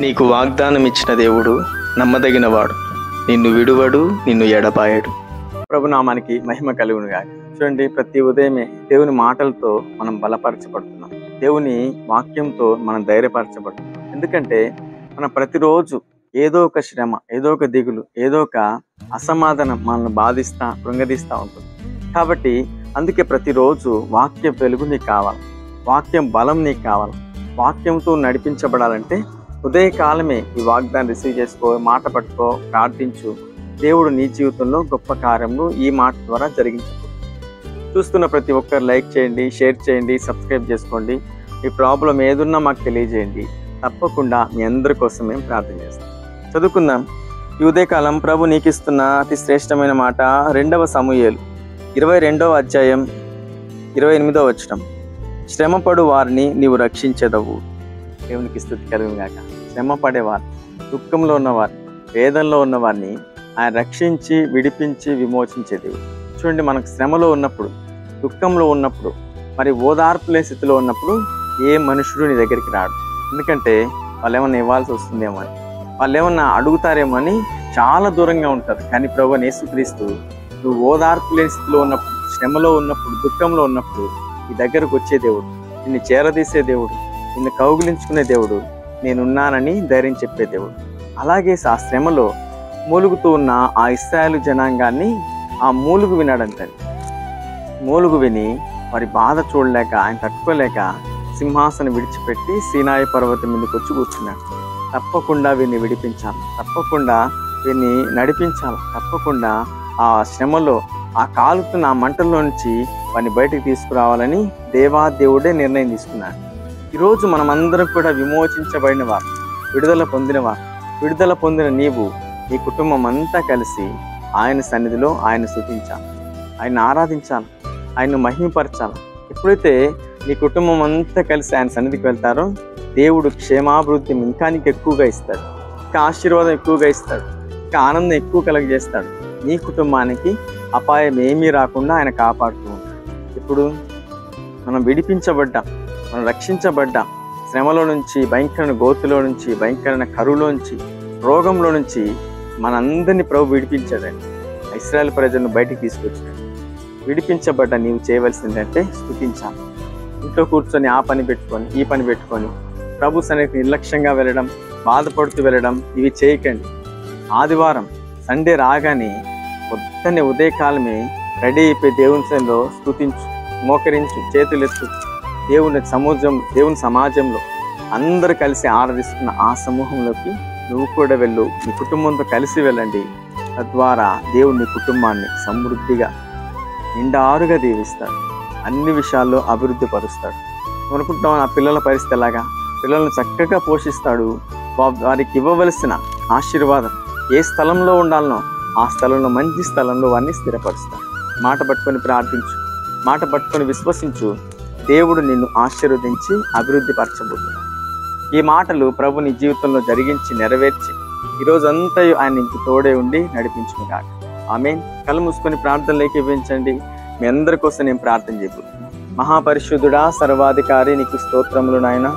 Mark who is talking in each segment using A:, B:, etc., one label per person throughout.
A: నీకు వాగ్దానం ఇచ్చిన దేవుడు నమ్మదగినవాడు, నిన్ను విడువడు, నిన్ను ఎడబాయడు. ప్రభునామానికి మహిమ కలుగును గాక. చూడండి, ప్రతి ఉదయమే దేవుని మాటలతో మనం బలపరచబడుతున్నాం, దేవుని వాక్యంతో మనం ధైర్యపరచబడుతున్నాం. ఎందుకంటే మనం ప్రతిరోజు ఏదో ఒక శ్రమ, ఏదో ఒక దిగులు, ఏదో ఒక అసమాధానం మనల్ని బాధిస్తా కృంగదీస్తూ ఉంటుంది. కాబట్టి అందుకే ప్రతిరోజు వాక్య వెలుగు నీకు కావాలి, వాక్యం బలం నీకు కావాలి. వాక్యంతో నడిపించబడాలంటే ఉదయకాలమే ఈ వాగ్దాన్ని రిసీవ్ చేసుకో, మాట పట్టుకో, ప్రార్థించు. దేవుడు నీ జీవితంలో గొప్ప కార్యములు ఈ మాట ద్వారా జరిగించు. చూస్తున్న ప్రతి ఒక్కరు లైక్ చేయండి, షేర్ చేయండి, సబ్స్క్రైబ్ చేసుకోండి. మీ ప్రాబ్లం ఏదున్నా మాకు తెలియజేయండి. తప్పకుండా మీ అందరి కోసం మేము ప్రార్థన చేస్తాం. చదువుకుందాం. ఈ ఉదయకాలం ప్రభు నీకు ఇస్తున్న అతి శ్రేష్టమైన మాట 2 సమూయేలు 22వ అధ్యాయం 28వ వచనం. శ్రమపడు వారిని నీవు రక్షించెదవు. దేవునికి స్తుతి కలుగును గాక. శ్రమ పడేవారు, దుఃఖంలో ఉన్నవారిని, వేదనలో ఉన్నవారిని ఆయన రక్షించి విడిపించి విమోచించే దేవుడు. చూడండి, మనకు శ్రమలో ఉన్నప్పుడు, దుఃఖంలో ఉన్నప్పుడు, మరి ఓదార్పులే స్థితిలో ఉన్నప్పుడు ఏ మనుషుడు నీ దగ్గరికి రాడు. ఎందుకంటే వాళ్ళు ఏమన్నా ఇవ్వాల్సి వస్తుందేమో అని, వాళ్ళు ఏమన్నా అడుగుతారేమో అని చాలా దూరంగా ఉంటారు. కానీ ప్రభువు యేసుక్రీస్తు నువ్వు ఓదార్పు లేని స్థితిలో ఉన్నప్పుడు, శ్రమలో ఉన్నప్పుడు, దుఃఖంలో ఉన్నప్పుడు నీ దగ్గరకు వచ్చే దేవుడు, నిన్ను చేరదీసే దేవుడు, నిన్ను కౌగిలించుకునే దేవుడు, నేనున్నానని ధైర్యం చెప్పే దేవుడు. అలాగే ఆ శ్రమలో మూలుగుతూ ఉన్న ఆ ఇశ్రాయేలు జనాంగాన్ని ఆ మూలుగు వినాడంటే, మూలుగు విని వారి బాధ చూడలేక, ఆయన తట్టుకోలేక సింహాసనం విడిచిపెట్టి సీనాయి పర్వతం మీదకి వచ్చి కూర్చున్నాడు. తప్పకుండా వీరిని విడిపించాలి, తప్పకుండా వీరిని నడిపించాలి, తప్పకుండా ఆ శ్రమలో, ఆ కాలుతున్న ఆ మంటల్లో నుంచి వారిని బయటకు తీసుకురావాలని దేవాదేవుడే నిర్ణయం తీసుకున్నాడు. ఈరోజు మనమందరం కూడా విమోచించబడిన వారు, విడుదల పొందిన వారు. విడుదల పొందిన నీవు, నీ కుటుంబం అంతా కలిసి ఆయన సన్నిధిలో ఆయన స్తుతించాలి, ఆయన ఆరాధించాలి, ఆయన్ను మహిమపరచాలి. ఎప్పుడైతే నీ కుటుంబం అంతా కలిసి ఆయన సన్నిధికి వెళ్తారో దేవుడు క్షేమాభివృద్ధి ఇంకా నీకు ఎక్కువగా ఇస్తాడు, ఇంకా ఆశీర్వాదం ఎక్కువగా ఇస్తాడు, ఇంకా ఆనందం ఎక్కువ కలుగజేస్తాడు. నీ కుటుంబానికి అపాయం ఏమీ రాకుండా ఆయన కాపాడుతూ ఉంటాడు. ఇప్పుడు మనం విడిపించబడ్డాం, మనం రక్షించబడ్డాం. శ్రమలో నుంచి, భయంకరమైన గోతులో నుంచి, భయంకరమైన కరువులోంచి, రోగంలో నుంచి మనందరినీ ప్రభు విడిపించాడండి. ఇశ్రాయేలు ప్రజలను బయటికి తీసుకొచ్చాడు. విడిపించబడ్డ నీవు చేయవలసిందంటే స్తుతించాలి. ఇంట్లో కూర్చొని ఆ పని పెట్టుకొని, ఈ పని పెట్టుకొని ప్రభు సన్నిధికి నిర్లక్ష్యంగా వెళ్ళడం, బాధపడుతూ వెళ్ళడం ఇవి చేయకండి. ఆదివారం సండే రాగానే పొద్దున్నే ఉదయకాలమే రెడీ అయిపోయి దేవుని సన్నిధిలో స్తుతించు, మోకరించు, చేతులెత్తు. దేవుని సమాజంలో అందరూ కలిసి ఆరాధిస్తున్న ఆ సమూహంలోకి నువ్వు కూడా వెళ్ళు, నీ కుటుంబంతో కలిసి వెళ్ళండి. తద్వారా దేవుడు నీ కుటుంబాన్ని సమృద్ధిగా నిండారుగా దీవిస్తాడు, అన్ని విషయాల్లో అభివృద్ధి పరుస్తాడు. అనుకుంటున్నావు నా పిల్లల పరిస్థితి ఎలాగా? పిల్లలను చక్కగా పోషిస్తాడు. వారికి ఇవ్వవలసిన ఆశీర్వాదం ఏ స్థలంలో ఉండాలనో ఆ స్థలంలో, మంచి స్థలంలో వారిని స్థిరపరుస్తాడు. మాట పట్టుకొని ప్రార్థించు, మాట పట్టుకొని విశ్వసించు. దేవుడు నిన్ను ఆశీర్వదించి అభివృద్ధి పరచబోతున్నాడు. ఈ మాటలు ప్రభు నీ జీవితంలో జరిగించి నెరవేర్చి ఈరోజంతా ఆయన నీకు తోడే ఉండి నడిపించును గాక. ఆమేన్. కళ్ళు మూసుకొని ప్రార్థనలోకి ఇవ్వించండి. మీ అందరి కోసం నేను ప్రార్థన చేయబోతున్నాను. మహాపరిశుద్ధుడా, సర్వాధికారి, నీకు స్తోత్రములు నాయన.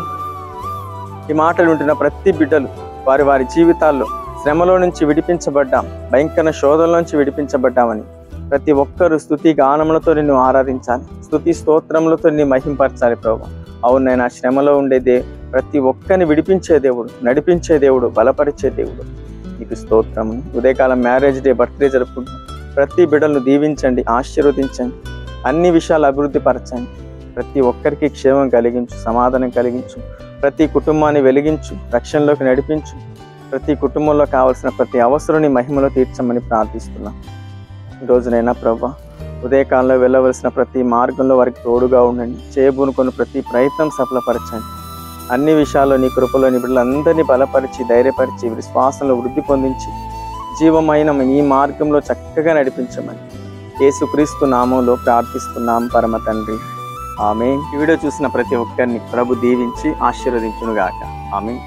A: ఈ మాటలు ఉంటున్న ప్రతి బిడ్డలు వారి వారి జీవితాల్లో శ్రమలో నుంచి విడిపించబడ్డాం, భయంకర శోధనల నుంచి విడిపించబడ్డామని ప్రతి ఒక్కరూ స్తుతి గానములతో నిన్ను ఆరాధించాలి, స్తుతి స్తోత్రములతో నిన్ను మహింపరచాలి ప్రభు. అవునైనా శ్రమలో ఉండే ప్రతి ఒక్కరిని విడిపించే దేవుడు, నడిపించే దేవుడు, బలపరిచే దేవుడు, నీకు స్తోత్రము. ఉదయకాలం మ్యారేజ్ డే, బర్త్డే జరుపుకుంటాం. ప్రతి బిడ్డలను దీవించండి, ఆశీర్వదించండి, అన్ని విషయాలు అభివృద్ధి పరచండి. ప్రతి ఒక్కరికి క్షేమం కలిగించు, సమాధానం కలిగించు, ప్రతి కుటుంబాన్ని వెలిగించు, రక్షణలోకి నడిపించు. ప్రతి కుటుంబంలో కావాల్సిన ప్రతి అవసరాన్ని మహిమలో తీర్చమని ప్రార్థిస్తున్నాం. ఈరోజునైనా ప్రభా, ఉదయకాలంలో వెళ్ళవలసిన ప్రతి మార్గంలో వారికి తోడుగా ఉండండి. చేయబూనుకొని ప్రతి ప్రయత్నం సఫలపరచండి. అన్ని విషయాల్లో నీ కృపలో నీ బిడ్డలందరినీ బలపరిచి, ధైర్యపరిచి, విశ్వాసంలో వృద్ధి పొందించి, జీవమైన ఈ మార్గంలో చక్కగా నడిపించమని యేసుక్రీస్తు నామంలో ప్రార్థిస్తున్నాం పరమ తండ్రి. ఆమేన్. ఈ వీడియో చూసిన ప్రతి ఒక్కరిని ప్రభు దీవించి ఆశీర్వదించును గాక. ఆమేన్.